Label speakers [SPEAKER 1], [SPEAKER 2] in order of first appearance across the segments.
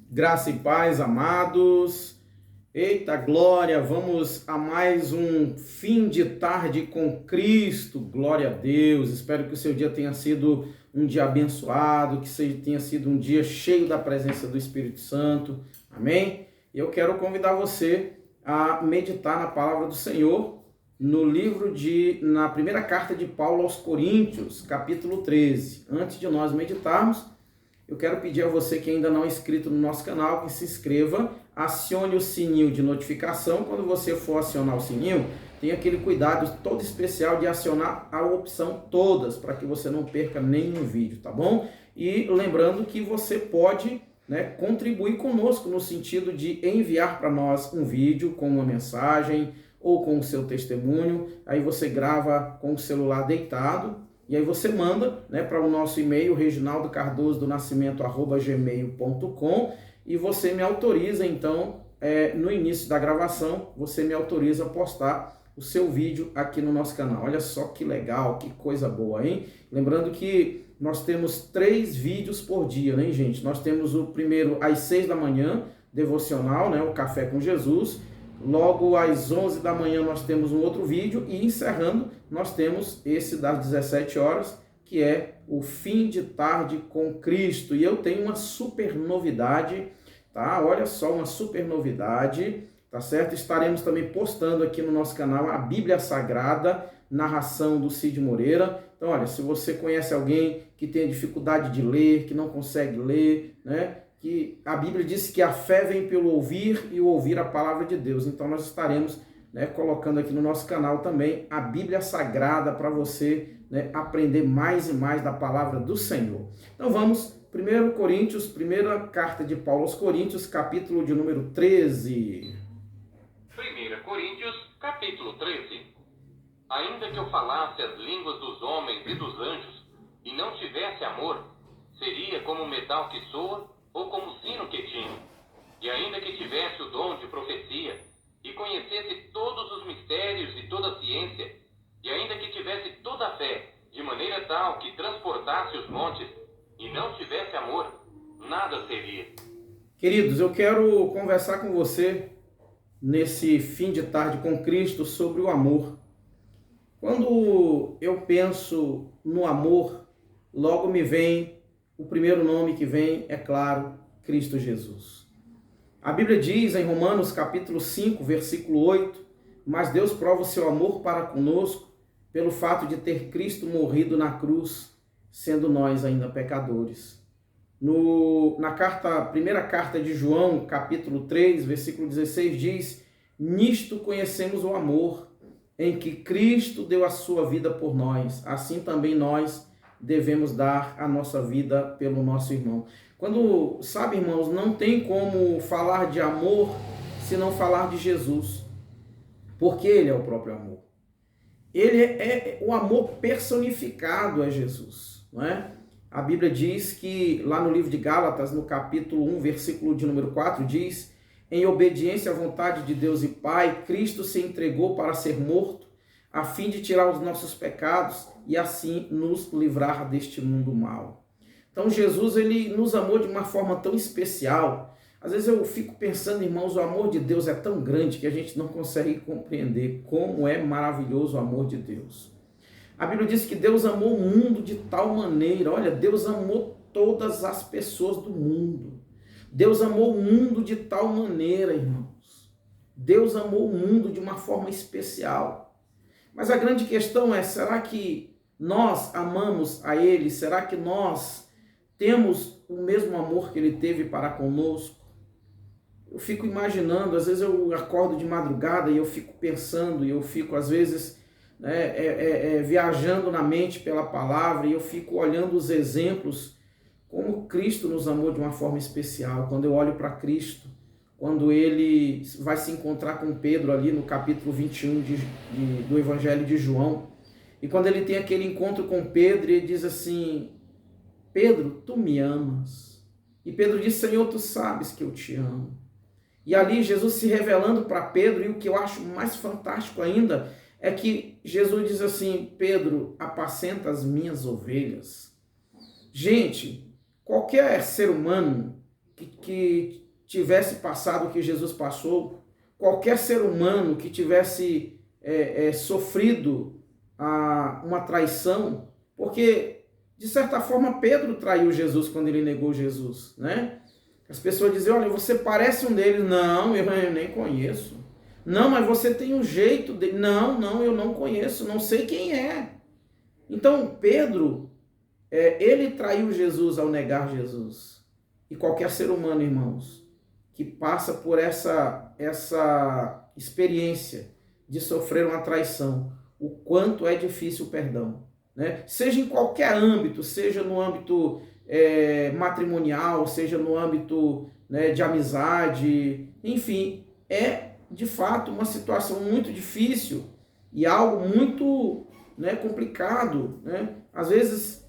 [SPEAKER 1] Graça e paz, amados. Eita glória, vamos a mais um fim de tarde com Cristo. Glória a Deus. Espero que o seu dia tenha sido um dia abençoado, tenha sido um dia cheio da presença do Espírito Santo. Amém? E eu quero convidar você a meditar na palavra do Senhor na primeira carta de Paulo aos Coríntios, capítulo 13. Antes de nós meditarmos, eu quero pedir a você que ainda não é inscrito no nosso canal, que se inscreva, acione o sininho de notificação. Quando você for acionar o sininho, tenha aquele cuidado todo especial de acionar a opção todas, para que você não perca nenhum vídeo, tá bom? E lembrando que você pode, contribuir conosco no sentido de enviar para nós um vídeo com uma mensagem ou com o seu testemunho. Aí você grava com o celular deitado, e aí você manda para o nosso e-mail, reginaldocardosodonascimento@gmail.com, e você me autoriza, então, no início da gravação, você me autoriza a postar o seu vídeo aqui no nosso canal. Olha só que legal, que coisa boa, hein? Lembrando que nós temos 3 vídeos por dia, né, gente? Nós temos o primeiro às 6 da manhã, devocional, o Café com Jesus. Logo às 11 da manhã nós temos um outro vídeo e encerrando nós temos esse das 17 horas, que é o fim de tarde com Cristo. E eu tenho uma super novidade, tá? Olha só, uma super novidade, tá certo? Estaremos também postando aqui no nosso canal a Bíblia Sagrada, narração do Cid Moreira. Então, olha, se você conhece alguém que tem dificuldade de ler, que não consegue ler, que a Bíblia diz que a fé vem pelo ouvir e o ouvir a palavra de Deus. Então nós estaremos colocando aqui no nosso canal também a Bíblia Sagrada para você aprender mais e mais da palavra do Senhor. Então vamos, 1 Coríntios, primeira carta de Paulo aos Coríntios, capítulo de número 13.
[SPEAKER 2] 1 Coríntios, capítulo 13. Ainda que eu falasse as línguas dos homens e dos anjos, e não tivesse amor, seria como metal que soa, ou como sino que tine. E ainda que tivesse o dom de profecia, e conhecesse todos os mistérios e toda a ciência, e ainda que tivesse toda a fé, de maneira tal que transportasse os montes, e não tivesse amor, nada seria.
[SPEAKER 1] Queridos, eu quero conversar com você nesse fim de tarde com Cristo sobre o amor. Quando eu penso no amor, logo me vem o primeiro nome que vem, é claro, Cristo Jesus. A Bíblia diz em Romanos capítulo 5, versículo 8, mas Deus prova o seu amor para conosco pelo fato de ter Cristo morrido na cruz, sendo nós ainda pecadores. Na primeira carta de João, capítulo 3, versículo 16, diz, nisto conhecemos o amor, em que Cristo deu a sua vida por nós, assim também nós devemos dar a nossa vida pelo nosso irmão. Sabe, irmãos, não tem como falar de amor se não falar de Jesus, porque Ele é o próprio amor. Ele é o amor personificado a Jesus, não é? A Bíblia diz que, lá no livro de Gálatas, no capítulo 1, versículo de número 4, diz, em obediência à vontade de Deus e Pai, Cristo se entregou para ser morto, a fim de tirar os nossos pecados e assim nos livrar deste mundo mau. Então Jesus, ele nos amou de uma forma tão especial. Às vezes eu fico pensando, irmãos, o amor de Deus é tão grande que a gente não consegue compreender como é maravilhoso o amor de Deus. A Bíblia diz que Deus amou o mundo de tal maneira, olha, Deus amou todas as pessoas do mundo. Deus amou o mundo de tal maneira, irmãos. Deus amou o mundo de uma forma especial. Mas a grande questão é, será que nós amamos a Ele? Será que nós temos o mesmo amor que Ele teve para conosco? Eu fico imaginando, às vezes eu acordo de madrugada e eu fico pensando, e eu fico às vezes viajando na mente pela palavra, e eu fico olhando os exemplos, como Cristo nos amou de uma forma especial. Quando eu olho para Cristo, quando ele vai se encontrar com Pedro ali no capítulo 21 do Evangelho de João. E quando ele tem aquele encontro com Pedro, ele diz assim, Pedro, tu me amas? E Pedro diz, Senhor, tu sabes que eu te amo. E ali Jesus se revelando para Pedro, e o que eu acho mais fantástico ainda, é que Jesus diz assim, Pedro, apacenta as minhas ovelhas. Gente, qualquer ser humano que tivesse passado o que Jesus passou, qualquer ser humano que tivesse sofrido uma traição, porque, de certa forma, Pedro traiu Jesus quando ele negou Jesus, né? As pessoas dizem, olha, você parece um deles. Não, eu nem conheço. Não, mas você tem um jeito dele. Não, eu não conheço, não sei quem é. Então, Pedro, ele traiu Jesus ao negar Jesus. E qualquer ser humano, irmãos, que passa por essa experiência de sofrer uma traição, o quanto é difícil o perdão, né? Seja em qualquer âmbito, seja no âmbito matrimonial, seja no âmbito, né, de amizade, enfim, é de fato uma situação muito difícil e algo muito, né, complicado, né? Às vezes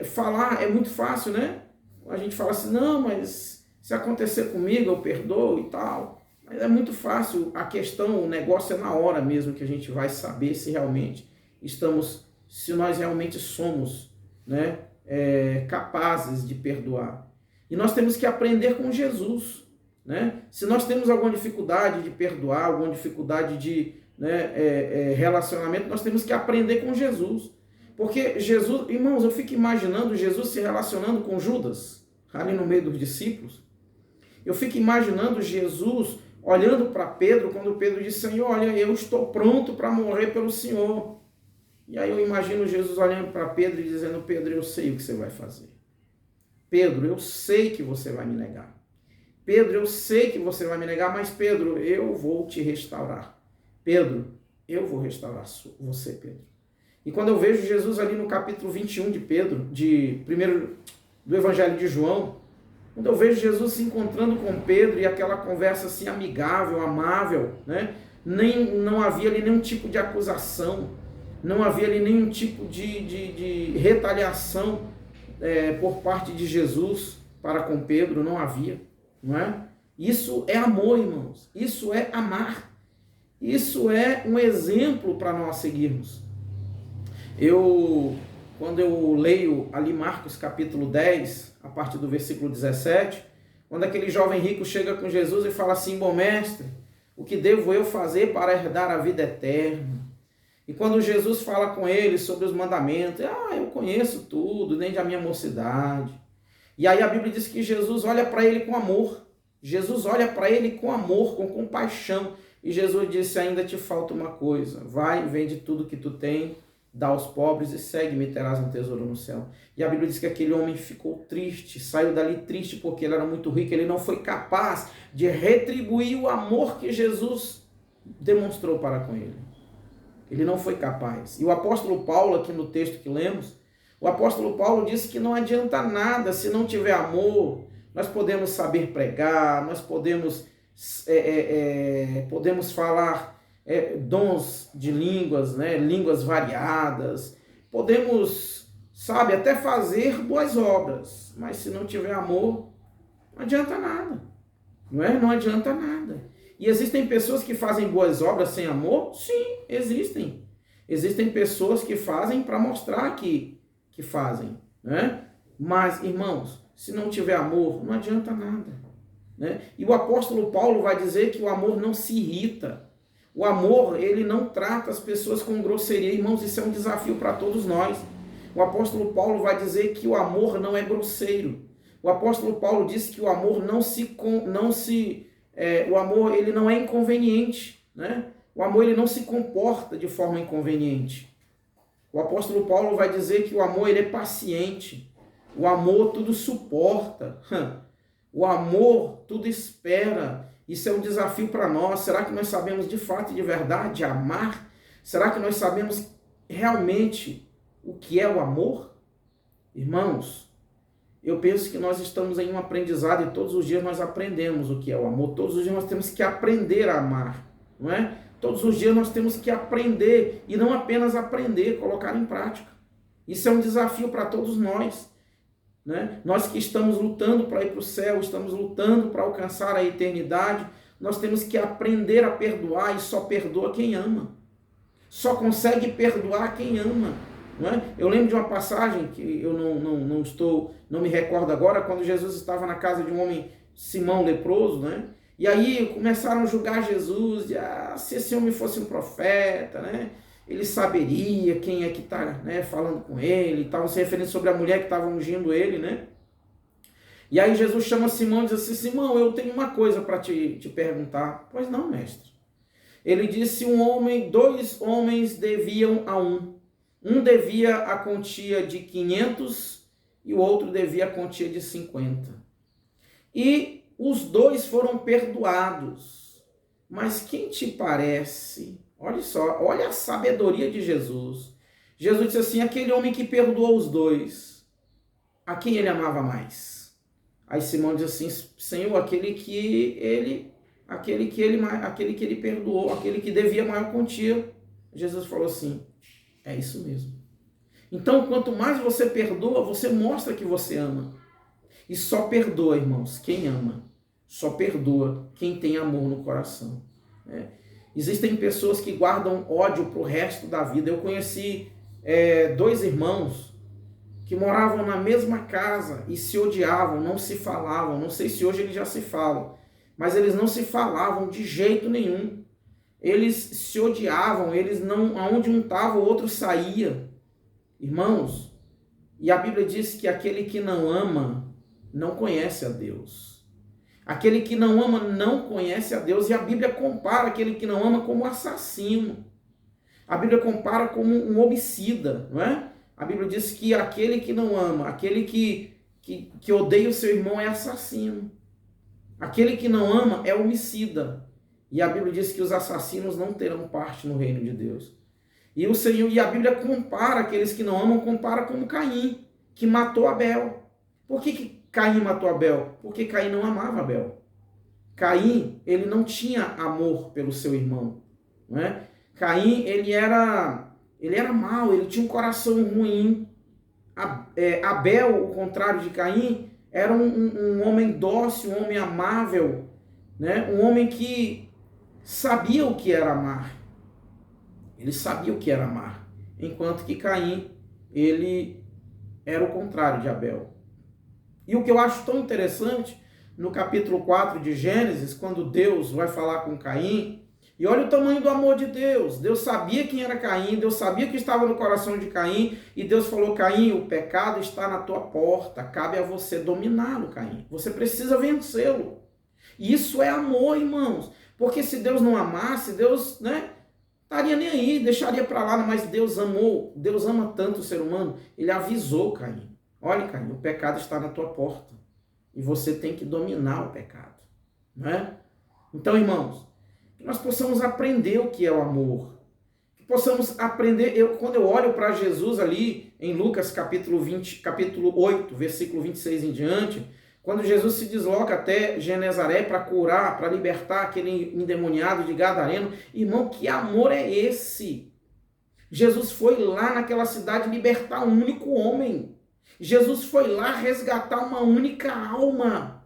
[SPEAKER 1] falar é muito fácil, né? A gente fala assim, não, mas se acontecer comigo eu perdoo e tal, mas é muito fácil. A questão, o negócio é na hora mesmo que a gente vai saber se realmente se nós realmente somos, né, capazes de perdoar. E nós temos que aprender com Jesus, né? Se nós temos alguma dificuldade de perdoar, alguma dificuldade de, né, relacionamento, nós temos que aprender com Jesus. Porque Jesus, irmãos, eu fico imaginando Jesus se relacionando com Judas, ali no meio dos discípulos. Eu fico imaginando Jesus olhando para Pedro, quando Pedro disse, Senhor, olha, eu estou pronto para morrer pelo Senhor. E aí eu imagino Jesus olhando para Pedro e dizendo, Pedro, eu sei o que você vai fazer. Pedro, eu sei que você vai me negar. Pedro, eu sei que você vai me negar, mas Pedro, eu vou te restaurar. Pedro, eu vou restaurar você, Pedro. E quando eu vejo Jesus ali no capítulo 21 de Pedro, do Evangelho de João, quando eu vejo Jesus se encontrando com Pedro e aquela conversa assim amigável, amável, né? Não havia ali nenhum tipo de acusação, não havia ali nenhum tipo de retaliação por parte de Jesus para com Pedro, não havia, não é? Isso é amor, irmãos, isso é amar, isso é um exemplo para nós seguirmos. Quando eu leio ali Marcos capítulo 10, a partir do versículo 17, quando aquele jovem rico chega com Jesus e fala assim, bom mestre, o que devo eu fazer para herdar a vida eterna? E quando Jesus fala com ele sobre os mandamentos, eu conheço tudo, desde a minha mocidade. E aí a Bíblia diz que Jesus olha para ele com amor. Jesus olha para ele com amor, com compaixão. E Jesus disse, ainda te falta uma coisa, vai, vende tudo que tu tem, dá aos pobres e segue-me, terás um tesouro no céu. E a Bíblia diz que aquele homem ficou triste, saiu dali triste porque ele era muito rico, ele não foi capaz de retribuir o amor que Jesus demonstrou para com ele. Ele não foi capaz. E o apóstolo Paulo, aqui no texto que lemos, o apóstolo Paulo disse que não adianta nada se não tiver amor. Nós podemos saber pregar, nós podemos falar dons de línguas, né? Línguas variadas, podemos, até fazer boas obras, mas se não tiver amor, não adianta nada, não é? Não adianta nada. E existem pessoas que fazem boas obras sem amor? Sim, existem. Existem pessoas que fazem para mostrar que fazem, né? Mas, irmãos, se não tiver amor, não adianta nada, né? E o apóstolo Paulo vai dizer que o amor não se irrita. O amor, ele não trata as pessoas com grosseria. Irmãos, isso é um desafio para todos nós. O apóstolo Paulo vai dizer que o amor não é grosseiro. O apóstolo Paulo disse que o amor o amor, ele não é inconveniente, né? O amor, ele não se comporta de forma inconveniente. O apóstolo Paulo vai dizer que o amor, ele é paciente. O amor tudo suporta. O amor tudo espera. Isso é um desafio para nós. Será que nós sabemos de fato e de verdade amar? Será que nós sabemos realmente o que é o amor? Irmãos, eu penso que nós estamos em um aprendizado e todos os dias nós aprendemos o que é o amor. Todos os dias nós temos que aprender a amar, não é? Todos os dias nós temos que aprender e não apenas aprender, colocar em prática. Isso é um desafio para todos nós, né? Nós que estamos lutando para ir para o céu, estamos lutando para alcançar a eternidade, nós temos que aprender a perdoar e só perdoa quem ama. Só consegue perdoar quem ama. não é? Eu lembro de uma passagem que eu não me recordo agora, quando Jesus estava na casa de um homem, Simão leproso, né? E aí começaram a julgar Jesus, se esse homem fosse um profeta, né? Ele saberia quem é que está, né, falando com ele, estavam se referindo sobre a mulher que estava ungindo ele, né? E aí Jesus chama Simão e diz assim: Simão, eu tenho uma coisa para te perguntar. Pois não, mestre. Ele disse: dois homens deviam a um. Um devia a quantia de 500 e o outro devia a quantia de 50. E os dois foram perdoados. Mas quem te parece? Olha só, olha a sabedoria de Jesus. Jesus disse assim: aquele homem que perdoou os dois, a quem ele amava mais? Aí Simão diz assim: Senhor, aquele que ele perdoou, aquele que devia maior quantia. Jesus falou assim: é isso mesmo. Então, quanto mais você perdoa, você mostra que você ama. E só perdoa, irmãos, quem ama. Só perdoa quem tem amor no coração. Existem pessoas que guardam ódio para o resto da vida. Eu conheci dois irmãos que moravam na mesma casa e se odiavam, não se falavam. Não sei se hoje eles já se falam, mas eles não se falavam de jeito nenhum. Eles se odiavam, eles não, aonde um estava, o outro saía. Irmãos, e a Bíblia diz que aquele que não ama não conhece a Deus. Aquele que não ama não conhece a Deus. E a Bíblia compara aquele que não ama como assassino. A Bíblia compara como um homicida, não é? A Bíblia diz que aquele que não ama, aquele que odeia o seu irmão é assassino. Aquele que não ama é homicida. E a Bíblia diz que os assassinos não terão parte no reino de Deus. E a Bíblia compara aqueles que não amam, compara como Caim, que matou Abel. Por que Caim matou Abel? Porque Caim não amava Abel. Caim, ele não tinha amor pelo seu irmão, não é? Caim, ele era mau, ele tinha um coração ruim. Abel, o contrário de Caim, era um homem dócil, um homem amável, né? Um homem que sabia o que era amar. Ele sabia o que era amar. Enquanto que Caim, ele era o contrário de Abel. E o que eu acho tão interessante, no capítulo 4 de Gênesis, quando Deus vai falar com Caim, e olha o tamanho do amor de Deus. Deus sabia quem era Caim, Deus sabia o que estava no coração de Caim, e Deus falou: Caim, o pecado está na tua porta, cabe a você dominá-lo, Caim. Você precisa vencê-lo. E isso é amor, irmãos. Porque se Deus não amasse, Deus, né, estaria nem aí, deixaria para lá, mas Deus amou, Deus ama tanto o ser humano, ele avisou Caim: olha, Caim, o pecado está na tua porta, e você tem que dominar o pecado, não é? Então, irmãos, que nós possamos aprender o que é o amor, que possamos aprender. Quando eu olho para Jesus ali em Lucas capítulo 8, versículo 26 em diante, quando Jesus se desloca até Genezaré para curar, para libertar aquele endemoniado de Gadareno, irmão, que amor é esse? Jesus foi lá naquela cidade libertar um único homem. Jesus foi lá resgatar uma única alma.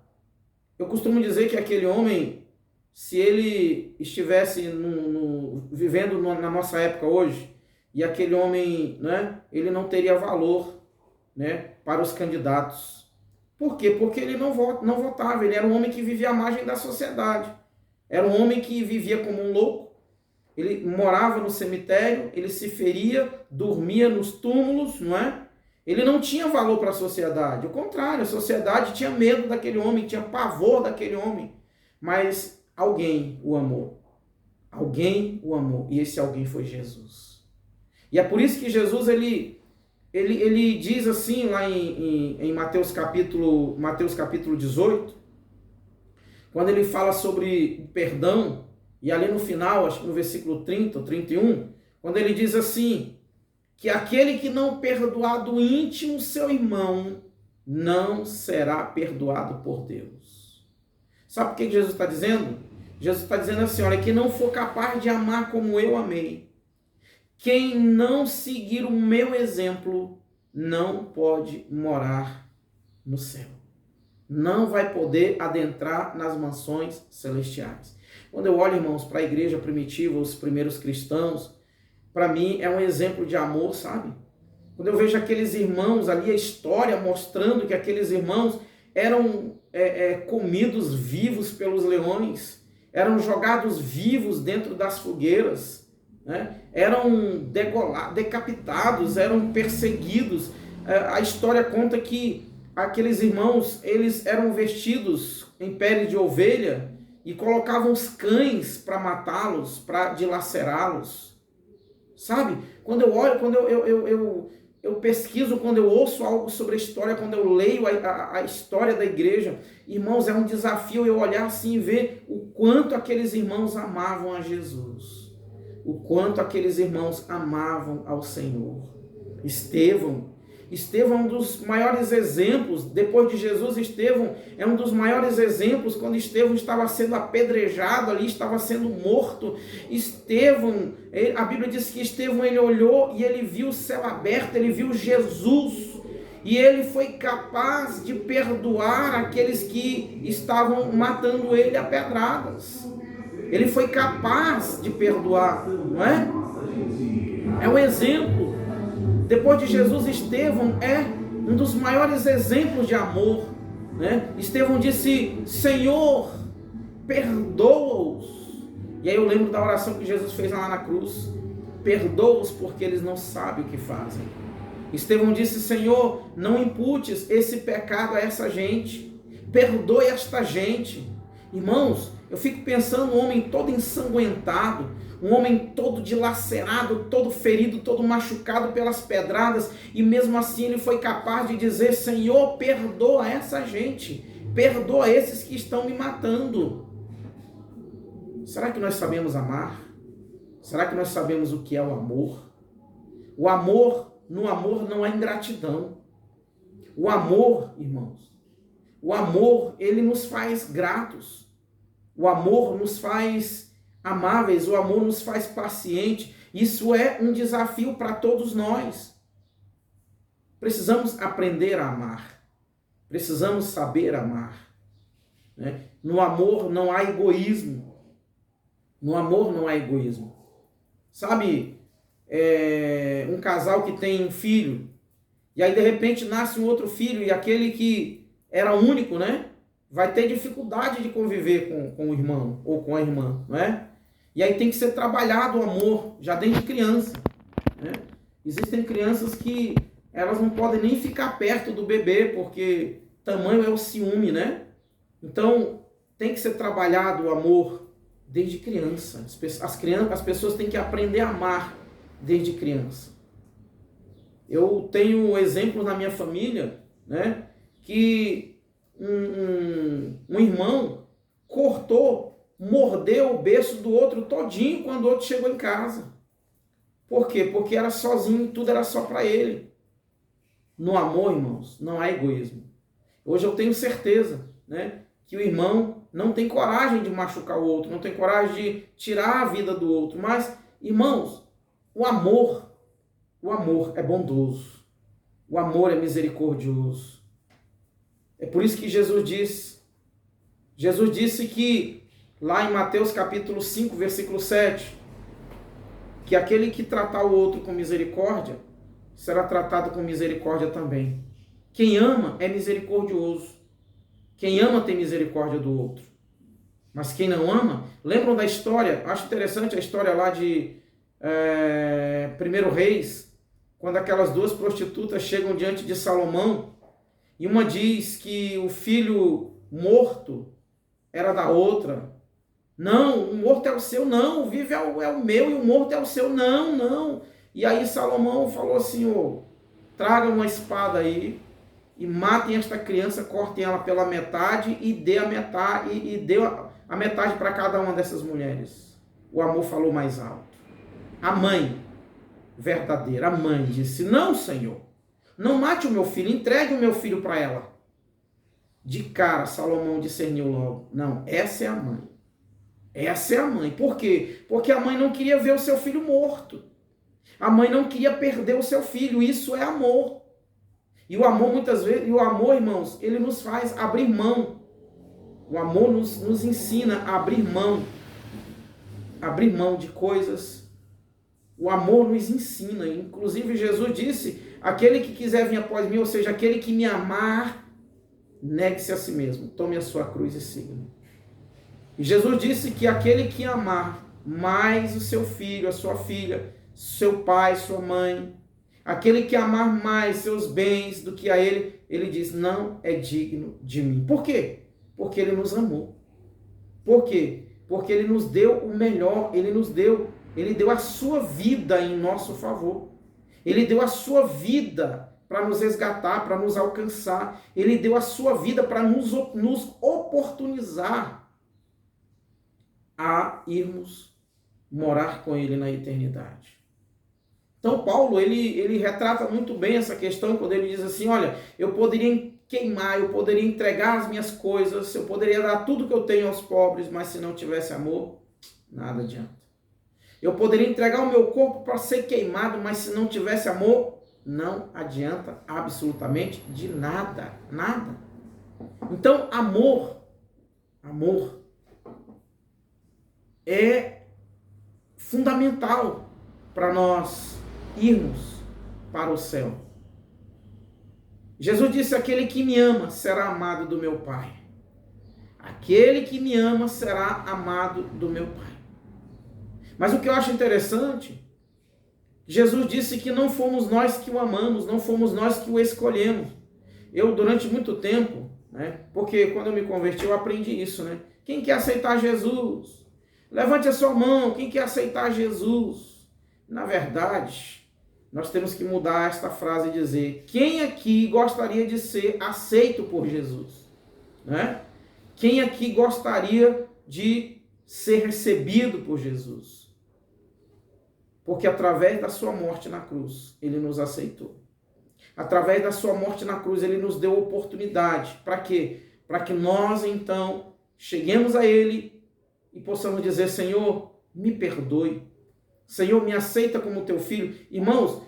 [SPEAKER 1] Eu costumo dizer que aquele homem, se ele estivesse vivendo na nossa época hoje, e aquele homem, né, ele não teria valor, né, para os candidatos. Por quê? Porque ele não votava, ele era um homem que vivia à margem da sociedade. Era um homem que vivia como um louco, ele morava no cemitério, ele se feria, dormia nos túmulos, não é? Ele não tinha valor para a sociedade, ao contrário, a sociedade tinha medo daquele homem, tinha pavor daquele homem. Mas alguém o amou. Alguém o amou. E esse alguém foi Jesus. E é por isso que Jesus, ele diz assim lá em Mateus capítulo 18, quando ele fala sobre o perdão, e ali no final, acho que no versículo 30 ou 31, quando ele diz assim, que aquele que não perdoar do íntimo seu irmão, não será perdoado por Deus. Sabe por que Jesus está dizendo? Jesus está dizendo assim: olha, quem não for capaz de amar como eu amei, quem não seguir o meu exemplo, não pode morar no céu. Não vai poder adentrar nas mansões celestiais. Quando eu olho, irmãos, para a igreja primitiva, os primeiros cristãos, para mim é um exemplo de amor, sabe? quando eu vejo aqueles irmãos ali, a história mostrando que aqueles irmãos eram comidos vivos pelos leões, eram jogados vivos dentro das fogueiras, né? Eram decapitados, eram perseguidos. A história conta que aqueles irmãos, eles eram vestidos em pele de ovelha e colocavam os cães para matá-los, para dilacerá-los. Sabe? Quando eu olho, quando eu pesquiso, quando eu ouço algo sobre a história, quando eu leio a história da igreja, irmãos, é um desafio eu olhar assim e ver o quanto aqueles irmãos amavam a Jesus. O quanto aqueles irmãos amavam ao Senhor. Estevão é um dos maiores exemplos, depois de Jesus, Estevão é um dos maiores exemplos, quando Estevão estava sendo apedrejado ali, estava sendo morto. Estevão, a Bíblia diz que Estevão, ele olhou e ele viu o céu aberto, ele viu Jesus, e ele foi capaz de perdoar aqueles que estavam matando ele a pedradas. Ele foi capaz de perdoar, não é? É um exemplo. Depois de Jesus, Estevão é um dos maiores exemplos de amor, né? Estevão disse: Senhor, perdoa-os. E aí eu lembro da oração que Jesus fez lá na cruz: perdoa-os porque eles não sabem o que fazem. Estevão disse: Senhor, não imputes esse pecado a essa gente, perdoe esta gente. Irmãos, eu fico pensando, um homem todo ensanguentado, um homem todo dilacerado, todo ferido, todo machucado pelas pedradas, e mesmo assim ele foi capaz de dizer: Senhor, perdoa essa gente, perdoa esses que estão me matando. Será que nós sabemos amar? Será que nós sabemos o que é o amor? O amor, no amor não há ingratidão. O amor, irmãos, o amor, ele nos faz gratos. O amor nos faz amáveis, o amor nos faz paciente. Isso é um desafio para todos nós. Precisamos aprender a amar. Precisamos saber amar, né? No amor não há egoísmo. No amor não há egoísmo. Sabe, um casal que tem um filho, e aí de repente nasce um outro filho, e aquele que era único, né, vai ter dificuldade de conviver com o irmão ou com a irmã, não é? E aí tem que ser trabalhado o amor, já desde criança, né? Existem crianças que elas não podem nem ficar perto do bebê, porque tamanho é o ciúme, né? Então tem que ser trabalhado o amor desde criança. As pessoas têm que aprender a amar desde criança. Eu tenho exemplos na minha família, né, que um irmão mordeu o berço do outro todinho quando o outro chegou em casa. Por quê? Porque era sozinho, tudo era só para ele. No amor, irmãos, não há egoísmo. Hoje eu tenho certeza, né, que o irmão não tem coragem de machucar o outro, não tem coragem de tirar a vida do outro. Mas, irmãos, o amor é bondoso. O amor é misericordioso. É por isso que Jesus disse que, lá em Mateus capítulo 5, versículo 7, que aquele que tratar o outro com misericórdia, será tratado com misericórdia também. Quem ama é misericordioso. Quem ama tem misericórdia do outro. Mas quem não ama, lembram da história? Acho interessante a história lá de 1 Reis, quando aquelas duas prostitutas chegam diante de Salomão, e uma diz que o filho morto era da outra. Não, o morto é o seu, não, o vivo é o meu e o morto é o seu, não, não. E aí Salomão falou assim: traga uma espada aí e matem esta criança, cortem ela pela metade e dê a metade para cada uma dessas mulheres. O amor falou mais alto. A mãe verdadeira, a mãe disse: não, Senhor, não mate o meu filho, entregue o meu filho para ela. De cara, Salomão discerniu logo: não, essa é a mãe. Essa é a mãe. Por quê? Porque a mãe não queria ver o seu filho morto. A mãe não queria perder o seu filho. Isso é amor. E o amor, muitas vezes, irmãos, ele nos faz abrir mão. O amor nos ensina a abrir mão. Abrir mão de coisas. O amor nos ensina. Inclusive, Jesus disse aquele que quiser vir após mim, ou seja, aquele que me amar, negue-se a si mesmo, tome a sua cruz e siga-me. E Jesus disse que aquele que amar mais o seu filho, a sua filha, seu pai, sua mãe, aquele que amar mais seus bens do que a ele, ele diz, não é digno de mim. Por quê? Porque ele nos amou. Por quê? Porque ele nos deu o melhor, ele deu a sua vida em nosso favor. Ele deu a sua vida para nos resgatar, para nos alcançar. Ele deu a sua vida para nos oportunizar a irmos morar com ele na eternidade. Então Paulo, ele retrata muito bem essa questão quando ele diz assim, olha, eu poderia queimar, eu poderia entregar as minhas coisas, eu poderia dar tudo que eu tenho aos pobres, mas se não tivesse amor, nada adianta. Eu poderia entregar o meu corpo para ser queimado, mas se não tivesse amor, não adianta absolutamente de nada, nada. Então, amor é fundamental para nós irmos para o céu. Jesus disse, aquele que me ama será amado do meu Pai. Aquele que me ama será amado do meu Pai. Mas o que eu acho interessante, Jesus disse que não fomos nós que o amamos, não fomos nós que o escolhemos. Eu, durante muito tempo, porque quando eu me converti, eu aprendi isso, Quem quer aceitar Jesus? Levante a sua mão, quem quer aceitar Jesus? Na verdade, nós temos que mudar esta frase e dizer, quem aqui gostaria de ser aceito por Jesus? Quem aqui gostaria de ser recebido por Jesus? Porque através da sua morte na cruz, ele nos aceitou. Através da sua morte na cruz, ele nos deu oportunidade. Para quê? Para que nós, então, cheguemos a ele e possamos dizer, Senhor, me perdoe. Senhor, me aceita como teu filho. Irmãos,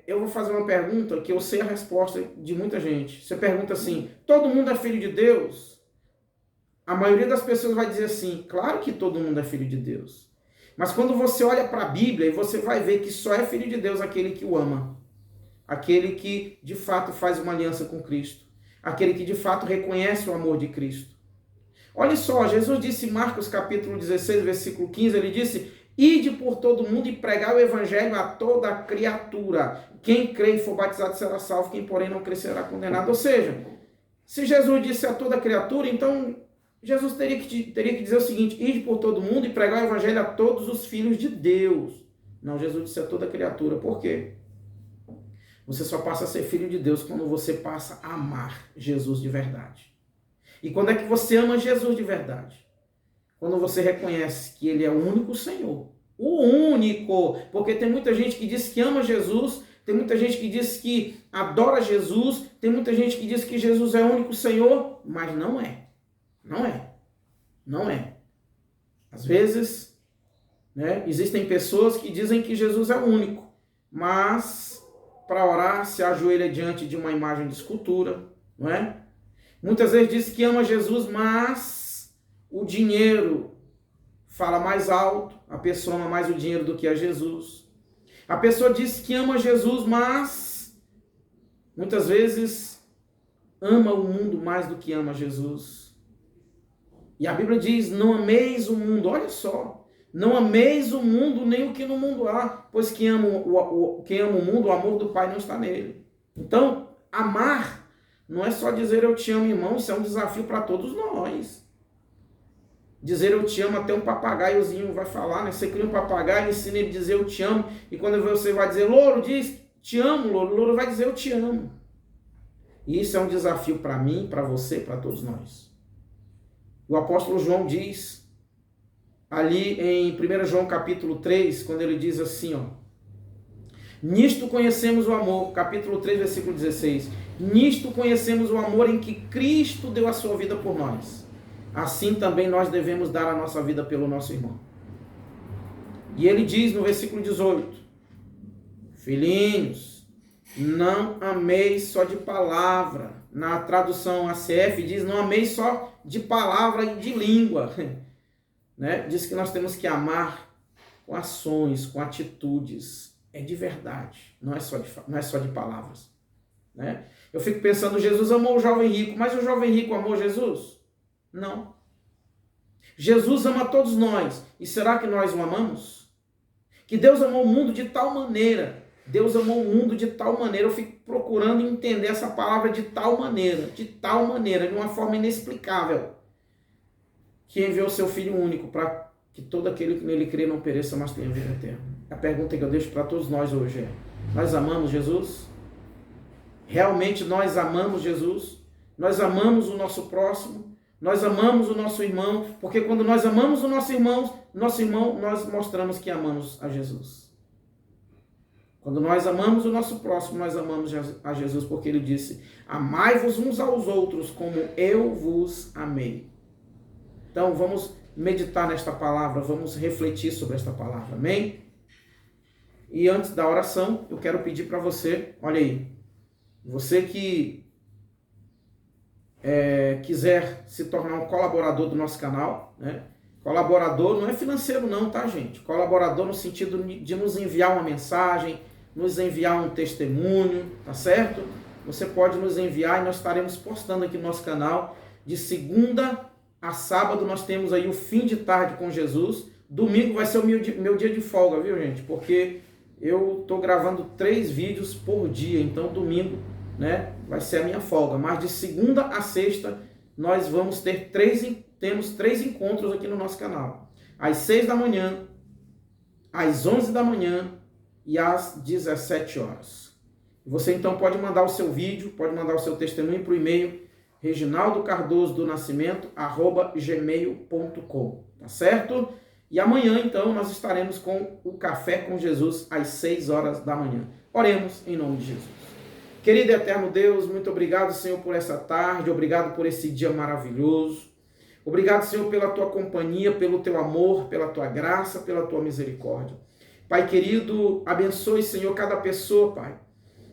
[SPEAKER 1] eu vou fazer uma pergunta que eu sei a resposta de muita gente. Você pergunta assim, todo mundo é filho de Deus? A maioria das pessoas vai dizer assim, claro que todo mundo é filho de Deus. Mas quando você olha para a Bíblia, você vai ver que só é filho de Deus aquele que o ama. Aquele que de fato faz uma aliança com Cristo. Aquele que de fato reconhece o amor de Cristo. Olha só, Jesus disse em Marcos capítulo 16, versículo 15, ele disse, ide por todo mundo e pregai o evangelho a toda criatura. Quem crê e for batizado será salvo, quem porém não crer será condenado. Ou seja, se Jesus disse a toda criatura, então Jesus teria que dizer o seguinte, ide por todo mundo e pregai o evangelho a todos os filhos de Deus. Não, Jesus disse a toda criatura. Por quê? Você só passa a ser filho de Deus quando você passa a amar Jesus de verdade. E quando é que você ama Jesus de verdade? Quando você reconhece que ele é o único Senhor. O único. Porque tem muita gente que diz que ama Jesus, tem muita gente que diz que adora Jesus, tem muita gente que diz que Jesus é o único Senhor, mas não é. Não é. Não é. Às vezes, existem pessoas que dizem que Jesus é o único, mas para orar se ajoelha diante de uma imagem de escultura, não é? Muitas vezes diz que ama Jesus, mas o dinheiro fala mais alto, a pessoa ama mais o dinheiro do que a Jesus. A pessoa diz que ama Jesus, mas muitas vezes ama o mundo mais do que ama Jesus. E a Bíblia diz, não ameis o mundo, olha só, não ameis o mundo nem o que no mundo há, pois quem ama o mundo, o amor do Pai não está nele. Então, amar não é só dizer eu te amo, irmão, isso é um desafio para todos nós. Dizer eu te amo, até um papagaiozinho vai falar, Você cria um papagaio, ensina ele a dizer eu te amo, e quando você vai dizer, louro, diz te amo, louro, o louro vai dizer eu te amo. E isso é um desafio para mim, para você, para todos nós. O apóstolo João diz, ali em 1 João capítulo 3, quando ele diz assim, nisto conhecemos o amor, capítulo 3, versículo 16, nisto conhecemos o amor em que Cristo deu a sua vida por nós. Assim também nós devemos dar a nossa vida pelo nosso irmão. E ele diz no versículo 18, filhinhos, não ameis só de palavra. Na tradução ACF diz, não ameis só de palavra e de língua. Diz que nós temos que amar com ações, com atitudes. é de verdade, não é só de palavras, né? Eu fico pensando, Jesus amou o jovem rico, mas o jovem rico amou Jesus? Não. Jesus ama todos nós, e será que nós o amamos? Que Deus amou o mundo de tal maneira, eu fico procurando entender essa palavra de tal maneira, de uma forma inexplicável, que enviou seu Filho único para que todo aquele que nele crê não pereça, mas tenha vida eterna. A pergunta que eu deixo para todos nós hoje é: nós amamos Jesus? Realmente nós amamos Jesus? Nós amamos o nosso próximo? Nós amamos o nosso irmão? Porque quando nós amamos o nosso irmão, nós mostramos que amamos a Jesus. Quando nós amamos o nosso próximo, nós amamos a Jesus, porque ele disse: amai-vos uns aos outros como eu vos amei. Então vamos meditar nesta palavra, vamos refletir sobre esta palavra, amém? E antes da oração, eu quero pedir para você, olha aí, você que quiser se tornar um colaborador do nosso canal, né? Colaborador não é financeiro não, tá, gente? Colaborador no sentido de nos enviar uma mensagem, nos enviar um testemunho, tá certo? Você pode nos enviar e nós estaremos postando aqui no nosso canal. De segunda a sábado nós temos aí o Fim de Tarde com Jesus. Domingo vai ser o meu dia de folga, viu, gente? Porque eu tô gravando 3 vídeos por dia, então domingo, né, vai ser a minha folga. Mas de segunda a sexta nós vamos ter temos 3 encontros aqui no nosso canal. Às 6 da manhã, às 11 da manhã e às 17 horas. Você então pode mandar o seu vídeo, pode mandar o seu testemunho para o e-mail reginaldocardosodonascimento@gmail.com, tá certo? E amanhã então nós estaremos com o Café com Jesus às 6 horas da manhã. Oremos em nome de Jesus. Querido e eterno Deus, muito obrigado, Senhor, por essa tarde, obrigado por esse dia maravilhoso. Obrigado, Senhor, pela tua companhia, pelo teu amor, pela tua graça, pela tua misericórdia. Pai querido, abençoe, Senhor, cada pessoa, Pai,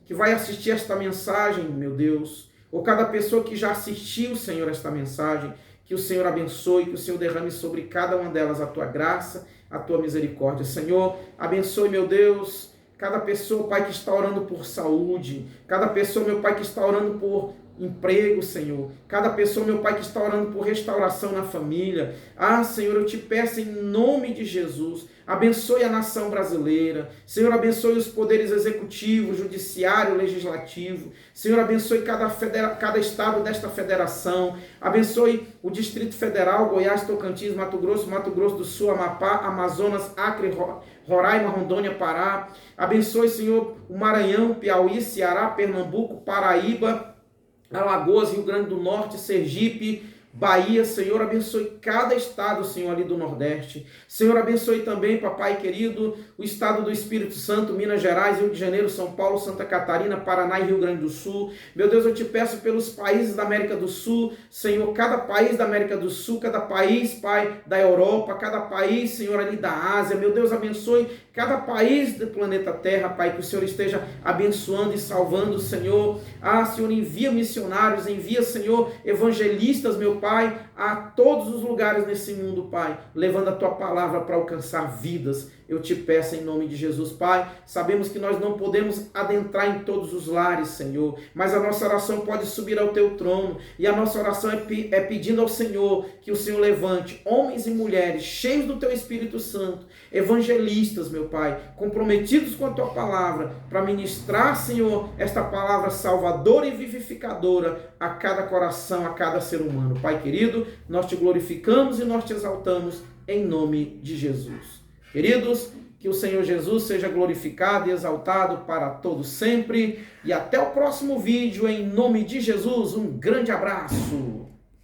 [SPEAKER 1] que vai assistir esta mensagem, meu Deus, ou cada pessoa que já assistiu, Senhor, esta mensagem, que o Senhor abençoe, que o Senhor derrame sobre cada uma delas a tua graça, a tua misericórdia. Senhor, abençoe, meu Deus, cada pessoa, Pai, que está orando por saúde, cada pessoa, meu Pai, que está orando por emprego, Senhor, cada pessoa, meu Pai, que está orando por restauração na família. Senhor, eu te peço em nome de Jesus, abençoe a nação brasileira, Senhor, abençoe os poderes executivo, judiciário, legislativo, Senhor, abençoe cada estado desta federação, abençoe o Distrito Federal, Goiás, Tocantins, Mato Grosso do Sul, Amapá, Amazonas, Acre, Roraima, Rondônia, Pará, abençoe, Senhor, o Maranhão, Piauí, Ceará, Pernambuco, Paraíba, Alagoas, Rio Grande do Norte, Sergipe, Bahia. Senhor, abençoe cada estado, Senhor, ali do Nordeste. Senhor, abençoe também, papai querido, o estado do Espírito Santo, Minas Gerais, Rio de Janeiro, São Paulo, Santa Catarina, Paraná e Rio Grande do Sul. Meu Deus, eu te peço pelos países da América do Sul, Senhor, cada país da América do Sul, cada país, Pai, da Europa, cada país, Senhor, ali da Ásia. Meu Deus, abençoe cada país do planeta Terra, Pai, que o Senhor esteja abençoando e salvando, Senhor. Senhor, envia missionários, envia, Senhor, evangelistas, meu Pai, a todos os lugares nesse mundo, Pai, levando a tua palavra para alcançar vidas. Eu te peço em nome de Jesus, Pai. Sabemos que nós não podemos adentrar em todos os lares, Senhor, mas a nossa oração pode subir ao teu trono, e a nossa oração é pedindo ao Senhor que o Senhor levante homens e mulheres cheios do teu Espírito Santo, evangelistas, meu Pai, comprometidos com a tua palavra, para ministrar, Senhor, esta palavra salvadora e vivificadora a cada coração, a cada ser humano. Pai querido, nós te glorificamos e nós te exaltamos em nome de Jesus. Queridos, que o Senhor Jesus seja glorificado e exaltado para todos sempre. E até o próximo vídeo, em nome de Jesus. Um grande abraço.